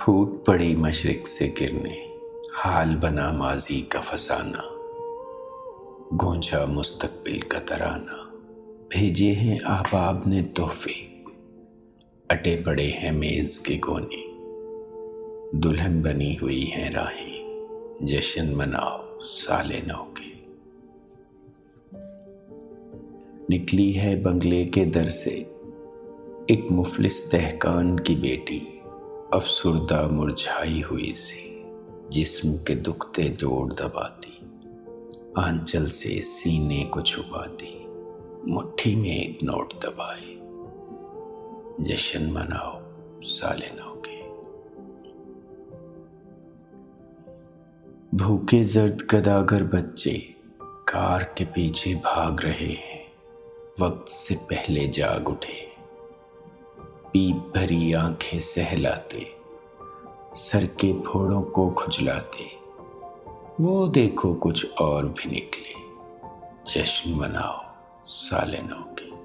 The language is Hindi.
फूट पड़ी मशरिक से किरने, हाल बना माजी का फसाना, गूंजा मुस्तकबिल का तराना। भेजे हैं अहबाब ने तोहफे, अटे पड़े हैं मेज के कोने। दुल्हन बनी हुई हैं राहें, जश्न मनाओ साले नौ के। निकली है बंगले के दर से एक मुफलिस दहकान की बेटी, अफसुर्दा मुरझाई हुई सी, जिस्म के दुखते जोड़ दबाती, आंचल से सीने को छुपाती, मुट्ठी में एक नोट दबाए, जश्न मनाओ साले नौ के। भूखे जर्द गदागर बच्चे कार के पीछे भाग रहे हैं, वक्त से पहले जाग उठे, पीप भरी आंखें सहलाते, सर के फोड़ों को खुजलाते, वो देखो कुछ और भी निकले, जश्न मनाओ साले नौ के।